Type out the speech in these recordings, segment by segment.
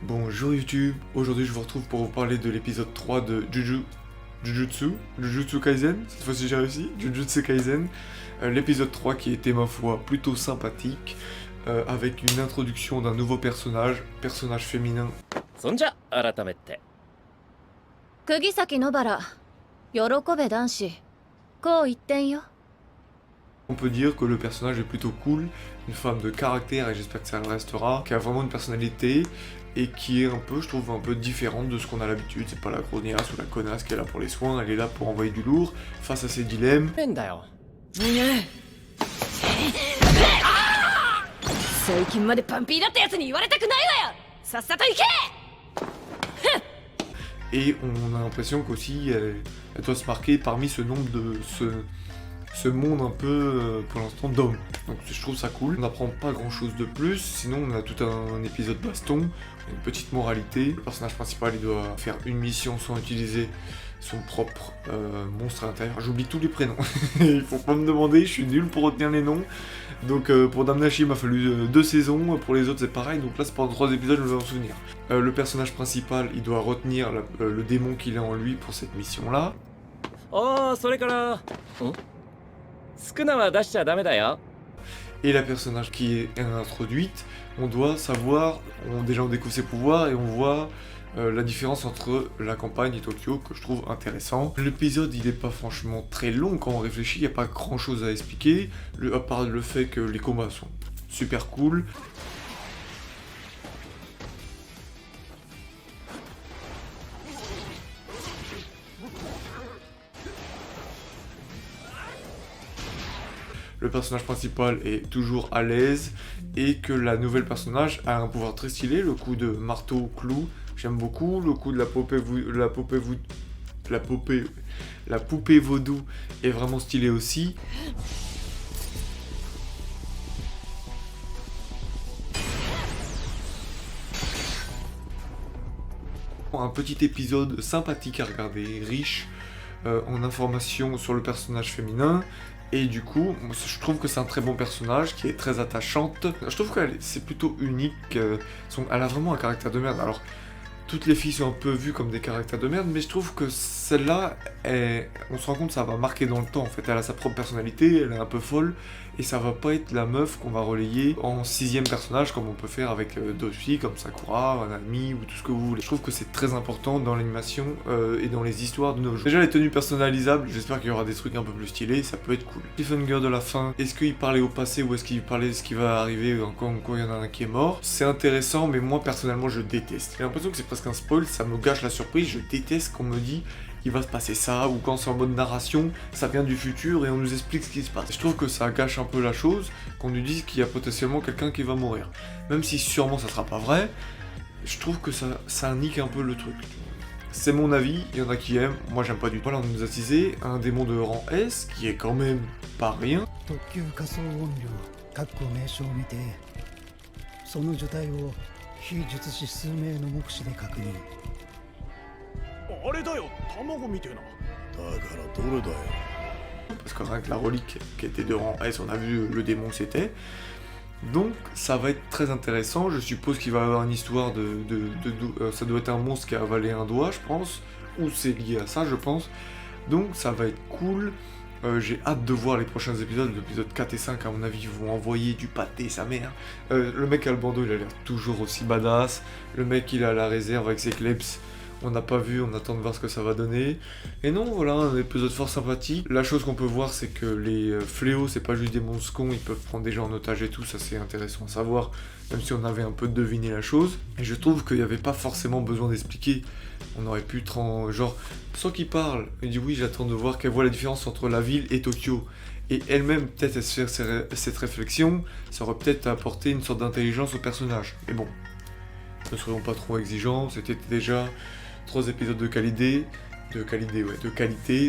Bonjour YouTube, aujourd'hui je vous retrouve pour vous parler de l'épisode 3 de Jujutsu Kaisen, cette fois-ci j'ai réussi, Jujutsu Kaisen, l'épisode 3 qui était ma foi plutôt sympathique, avec une introduction d'un nouveau personnage féminin. そんじゃ改めて釘崎野原喜べ男子こう一点よ On peut dire que le personnage est plutôt cool, une femme de caractère et j'espère que ça le restera, qui a vraiment une personnalité et qui est un peu, je trouve, un peu différente de ce qu'on a l'habitude. C'est pas la grognasse ou la connasse qui est là pour les soins, elle est là pour envoyer du lourd face à ses dilemmes. 変だよ最近までパンピーだってやつに言われたくないわよさっさと行け Et on a l'impression qu'aussi elle doit se marquer parmi ce nombre de ce monde un peu pour l'instant d'hommes. Donc je trouve ça cool. On n'apprend pas grand chose de plus, sinon on a tout un épisode baston, une petite moralité. Le personnage principal il doit faire une mission sans utiliser son propre monstre à l'intérieur. J'oublie tous les prénoms. Il faut pas me demander, je suis nul pour retenir les noms. Donc pour Damnashi il m'a fallu 2 saisons, pour les autres c'est pareil, donc là c'est pendant 3 épisodes je vais m'en souvenir. Le personnage principal il doit retenir le démon qu'il a en lui pour cette mission là. ああそれから少なは出しちゃダメだよ Et la personnage qui est introduite, on doit savoir, déjà on découvre ses pouvoirs et on voit la différence entre la campagne et Tokyo que je trouve intéressant. L'épisode il est pas franchement très long quand on réfléchit, il n'y a pas grand chose à expliquer, à part le fait que les combats sont super cool. Le personnage principal est toujours à l'aise et que la nouvelle personnage a un pouvoir très stylé, le coup de marteau-clou, j'aime beaucoup, le coup de la poupée vaudou est vraiment stylé aussi. Un petit épisode sympathique à regarder, riche en informations sur le personnage féminin. Et du coup, je trouve que c'est un très bon personnage qui est très attachante. Je trouve qu'elle c'est plutôt unique. Elle a vraiment un caractère de merde. Alors, toutes les filles sont un peu vues comme des caractères de merde, mais je trouve que celle-là, on se rend compte que ça va marquer dans le temps. En fait, elle a sa propre personnalité, elle est un peu folle, et ça va pas être la meuf qu'on va relayer en 6ème personnage comme on peut faire avec d'autres filles comme Sakura, Nanami ou tout ce que vous voulez. Je trouve que c'est très important dans l'animation et dans les histoires de nos jeux. Déjà les tenues personnalisables, j'espère qu'il y aura des trucs un peu plus stylés, ça peut être cool. Cliffhanger de la fin, est-ce qu'il parlait au passé ou est-ce qu'il parlait de ce qui va arriver quand il y en a un qui est mort? C'est intéressant, mais moi personnellement je déteste. J'ai l'impression que c'est presque un spoil, ça me gâche la surprise, je déteste qu'on me dit il va se passer ça, ou quand c'est en mode narration, ça vient du futur et on nous explique ce qui se passe. Je trouve que ça gâche un peu la chose, qu'on nous dise qu'il y a potentiellement quelqu'un qui va mourir. Même si sûrement ça sera pas vrai, je trouve que ça nique un peu le truc. C'est mon avis, il y en a qui aiment, moi j'aime pas du tout. Voilà, on nous a teasé un démon de rang S, qui est quand même pas rien. 特急仮想音量各個名称を見てその受体を非術師数名の目視で確認あれだよ卵みてえなだからどれだよ Parce que rien que la relique qui était de rang S, on a vu le démon c'était. Donc ça va être très intéressant, je suppose qu'il va y avoir une histoire ça doit être un monstre qui a avalé un doigt je pense, ou c'est lié à ça je pense. Donc ça va être cool, j'ai hâte de voir les prochains épisodes, l'épisode 4 et 5 à mon avis vont envoyer du pâté sa mère. Le mec à le bandeau il a l'air toujours aussi badass, le mec il a la réserve avec ses clips. On n'a pas vu, on attend de voir ce que ça va donner. Et non, voilà, un épisode fort sympathique. La chose qu'on peut voir, c'est que les fléaux, c'est pas juste des monstres cons, ils peuvent prendre des gens en otage et tout, ça c'est intéressant à savoir, même si on avait un peu deviné la chose. Et je trouve qu'il n'y avait pas forcément besoin d'expliquer. On aurait pu, genre, sans qu'il parle, il dit oui, j'attends de voir qu'elle voit la différence entre la ville et Tokyo. Et elle-même, peut-être, elle se fait cette réflexion, ça aurait peut-être apporté une sorte d'intelligence au personnage. Mais bon, ne soyons pas trop exigeants, c'était déjà 3 épisodes de qualité,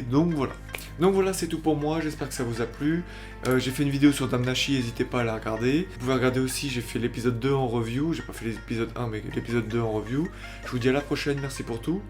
donc voilà c'est tout pour moi, j'espère que ça vous a plu. J'ai fait une vidéo sur Damnashi, n'hésitez pas à la regarder. Vous pouvez regarder aussi, j'ai fait l'épisode 2 en review, j'ai pas fait l'épisode 1 mais l'épisode 2 en review. Je vous dis à la prochaine, merci pour tout.